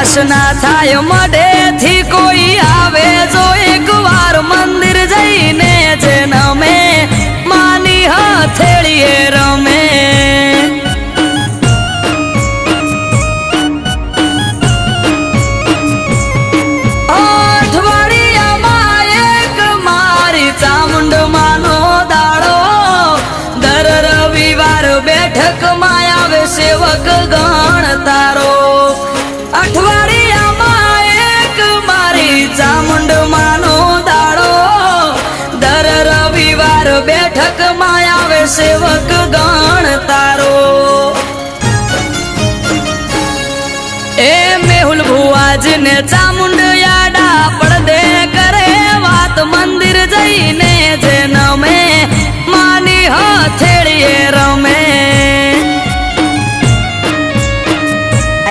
નિરાશ ના થાય મઢે થી કોઈ આવે જો એક વાર મંદિર જઈને જન્મે માની હથેળીએ રમે અઠવાડિયામાં એક મારી ચામુંડ માનો દાડો દર રવિવાર બેઠકમાં આવે સેવક ગણ તારો અઠવાડિયામાં એક મારી ચામુંડ માનો દાડો દર રવિવાર બેઠકમાં આવે સેવક ગણ તારો એ મેહુલ ભુવાજીને ચામુંડ યાડા પડદે કરે વાત મંદિર જઈને